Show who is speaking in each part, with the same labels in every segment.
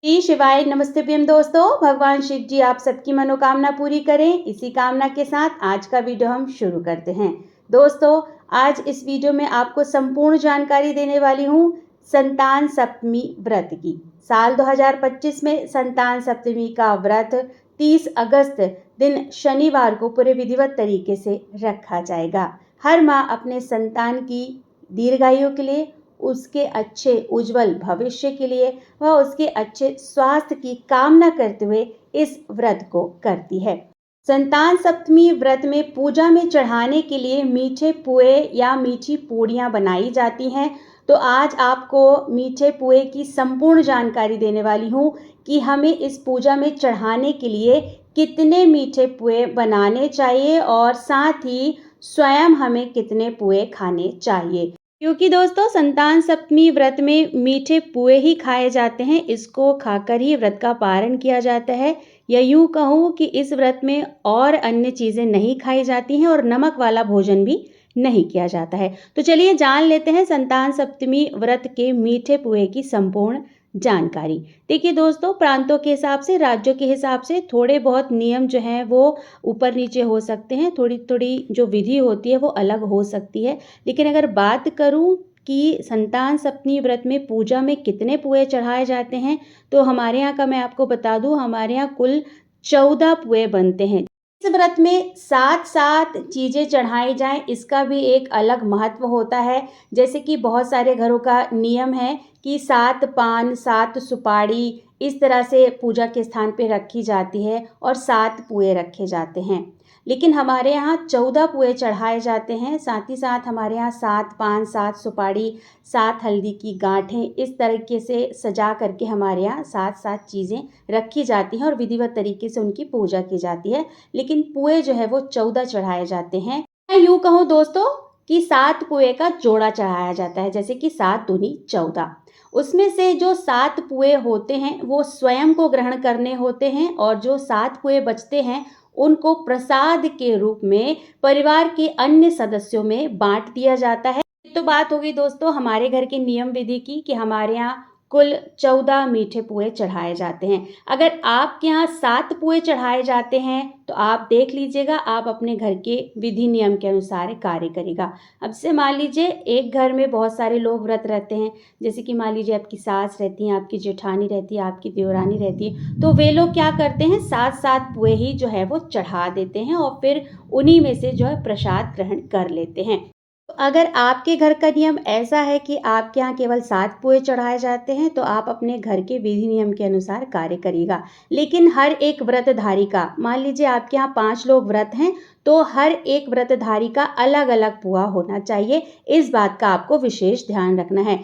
Speaker 1: श्री शिवाय नमस्ते प्रियम दोस्तों। भगवान शिव जी आप सबकी मनोकामना पूरी करें। इसी कामना के साथ आज का वीडियो हम शुरू करते हैं। दोस्तों, आज इस वीडियो में आपको संपूर्ण जानकारी देने वाली हूँ संतान सप्तमी व्रत की। साल 2025 में संतान सप्तमी का व्रत 30 अगस्त दिन शनिवार को पूरे विधिवत तरीके से रखा जाएगा। हर माँ अपने संतान की दीर्घायु के लिए, उसके अच्छे उज्जवल भविष्य के लिए व उसके अच्छे स्वास्थ्य की कामना करते हुए इस व्रत को करती है। संतान सप्तमी व्रत में पूजा में चढ़ाने के लिए मीठे पुए या मीठी पूड़ियाँ बनाई जाती हैं। तो आज आपको मीठे पुए की संपूर्ण जानकारी देने वाली हूँ कि हमें इस पूजा में चढ़ाने के लिए कितने मीठे पुए बनाने चाहिए और साथ ही स्वयं हमें कितने पुए खाने चाहिए। क्योंकि दोस्तों, संतान सप्तमी व्रत में मीठे पुए ही खाए जाते हैं। इसको खाकर ही व्रत का पारण किया जाता है, या यूँ कहूँ कि इस व्रत में और अन्य चीज़ें नहीं खाई जाती हैं और नमक वाला भोजन भी नहीं किया जाता है। तो चलिए जान लेते हैं संतान सप्तमी व्रत के मीठे पुए की संपूर्ण जानकारी। देखिए दोस्तों, प्रांतों के हिसाब से, राज्यों के हिसाब से थोड़े बहुत नियम जो हैं वो ऊपर नीचे हो सकते हैं। थोड़ी थोड़ी जो विधि होती है वो अलग हो सकती है। लेकिन अगर बात करूं कि संतान सप्तमी व्रत में पूजा में कितने पुए चढ़ाए जाते हैं, तो हमारे यहाँ का मैं आपको बता दूं, हमारे यहाँ कुल 14 पुए बनते हैं। इस व्रत में 7-7 चीज़ें चढ़ाई जाएं, इसका भी एक अलग महत्व होता है। जैसे कि बहुत सारे घरों का नियम है कि 7 पान, 7 सुपारी इस तरह से पूजा के स्थान पे रखी जाती है और 7 पुए रखे जाते हैं। लेकिन हमारे यहाँ 14 पुए चढ़ाए जाते हैं। साथ ही साथ हमारे यहाँ 7 पान, 7 सुपारी, 7 हल्दी की गांठें इस तरीके से सजा करके हमारे यहाँ 7-7 चीज़ें रखी जाती हैं और विधिवत तरीके से उनकी पूजा की जाती है। लेकिन पुए जो है वो 14 चढ़ाए जाते हैं। मैं यूँ कहूँ दोस्तों कि 7 पुए का जोड़ा चढ़ाया जाता है, जैसे कि 7 दूनी 14। उसमें से जो 7 पुए होते हैं वो स्वयं को ग्रहण करने होते हैं और जो 7 पुए बचते हैं उनको प्रसाद के रूप में परिवार के अन्य सदस्यों में बांट दिया जाता है। तो बात होगी दोस्तों हमारे घर के नियम विधि की कि हमारे यहाँ कुल 14 मीठे पुए चढ़ाए जाते हैं। अगर आपके यहाँ 7 पुए चढ़ाए जाते हैं तो आप देख लीजिएगा, आप अपने घर के विधि नियम के अनुसार कार्य करेगा। अब से मान लीजिए एक घर में बहुत सारे लोग व्रत रहते हैं, जैसे कि मान लीजिए आपकी सास रहती हैं, आपकी जेठानी रहती है, आपकी देवरानी रहती है, तो वे लोग क्या करते हैं 7-7 पुए ही जो है वो चढ़ा देते हैं और फिर उन्हीं में से जो है प्रसाद ग्रहण कर लेते हैं। अगर आपके घर का नियम ऐसा है कि आपके यहाँ केवल 7 पुए चढ़ाए जाते हैं, तो आप अपने घर के विधि नियम के अनुसार कार्य करिएगा। लेकिन हर एक व्रतधारी का, मान लीजिए आपके यहाँ 5 लोग व्रत हैं, तो हर एक व्रतधारी का अलग अलग पुआ होना चाहिए। इस बात का आपको विशेष ध्यान रखना है।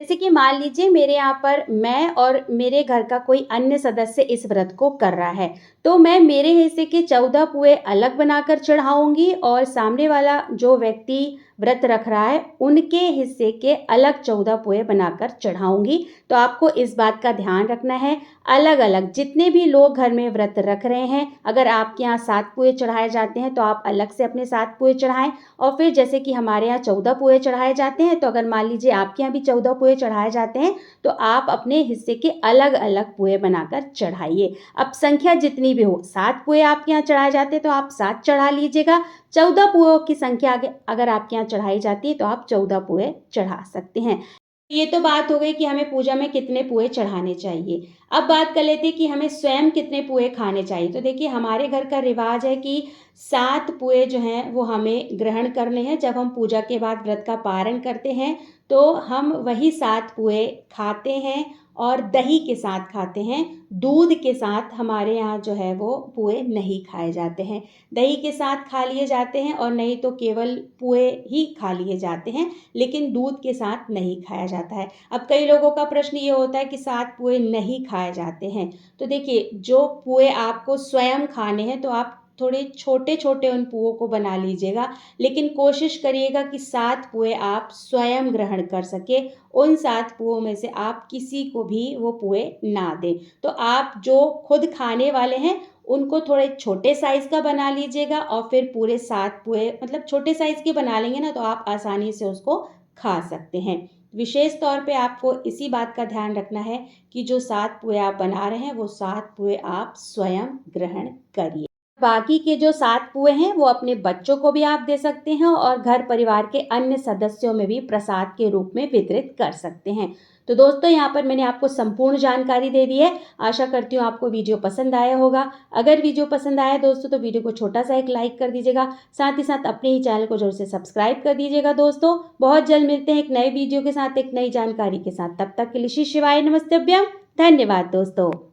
Speaker 1: जैसे कि मान लीजिए मेरे यहाँ पर मैं और मेरे घर का कोई अन्य सदस्य इस व्रत को कर रहा है, तो मैं मेरे हिस्से के 14 पुए अलग बनाकर चढ़ाऊंगी और सामने वाला जो व्यक्ति व्रत रख रहा है उनके हिस्से के अलग 14 पुए बनाकर चढ़ाऊंगी। तो आपको इस बात का ध्यान रखना है, अलग अलग जितने भी लोग घर में व्रत रख रहे हैं, अगर आपके यहाँ 7 पुए चढ़ाए जाते हैं तो आप अलग से अपने 7 पुए चढ़ाएं। और फिर जैसे कि हमारे यहाँ 14 पुए चढ़ाए जाते हैं, तो अगर मान लीजिए आपके यहाँ भी 14 पुए चढ़ाए जाते हैं तो आप अपने हिस्से के अलग अलग पुए बनाकर चढ़ाइए। अब संख्या जितनी भी हो, 7 पुए आपके यहाँ चढ़ाए जाते हैं तो आप 7 चढ़ा लीजिएगा। 14 पुओं की संख्या अगर आपके यहाँ चढ़ाई जाती है तो आप 14 पुए चढ़ा सकते हैं। ये तो बात हो गई कि हमें पूजा में कितने पुए चढ़ाने चाहिए। अब बात कर लेते हैं कि हमें स्वयं कितने पुए खाने चाहिए। तो देखिए हमारे घर का रिवाज है कि 7 पुए जो हैं वो हमें ग्रहण करने हैं। जब हम पूजा के बाद व्रत का पारण करते हैं तो हम वही 7 पुए खाते हैं और दही के साथ खाते हैं। दूध के साथ हमारे यहाँ जो है वो पुए नहीं खाए जाते हैं। दही के साथ खा लिए जाते हैं और नहीं तो केवल पुए ही खा लिए जाते हैं, लेकिन दूध के साथ नहीं खाया जाता है। अब कई लोगों का प्रश्न ये होता है कि 7 पुए नहीं खाए जाते हैं। तो देखिए, जो पुए आपको स्वयं खाने हैं तो आप थोड़े छोटे छोटे उन पुओं को बना लीजिएगा, लेकिन कोशिश करिएगा कि 7 पुए आप स्वयं ग्रहण कर सके। उन 7 पुओं में से आप किसी को भी वो पुए ना दें। तो आप जो खुद खाने वाले हैं उनको थोड़े छोटे साइज़ का बना लीजिएगा और फिर पूरे 7 पुए मतलब छोटे साइज़ के बना लेंगे ना तो आप आसानी से उसको खा सकते हैं। विशेष तौर पे आपको इसी बात का ध्यान रखना है कि जो 7 पुए आप बना रहे हैं वो 7 पुए आप स्वयं ग्रहण करिए। बाकी के जो 7 पुए हैं वो अपने बच्चों को भी आप दे सकते हैं और घर परिवार के अन्य सदस्यों में भी प्रसाद के रूप में वितरित कर सकते हैं। तो दोस्तों, यहाँ पर मैंने आपको संपूर्ण जानकारी दे दी है। आशा करती हूँ आपको वीडियो पसंद आया होगा। अगर वीडियो पसंद आया दोस्तों तो वीडियो को छोटा सा एक लाइक कर दीजिएगा, साथ ही साथ अपने ही चैनल को जरूर से सब्सक्राइब कर दीजिएगा। दोस्तों, बहुत जल्द मिलते हैं एक नए वीडियो के साथ, एक नई जानकारी के साथ। तब तक के लिए श्री शिवाय नमस्तभ्यम। धन्यवाद दोस्तों।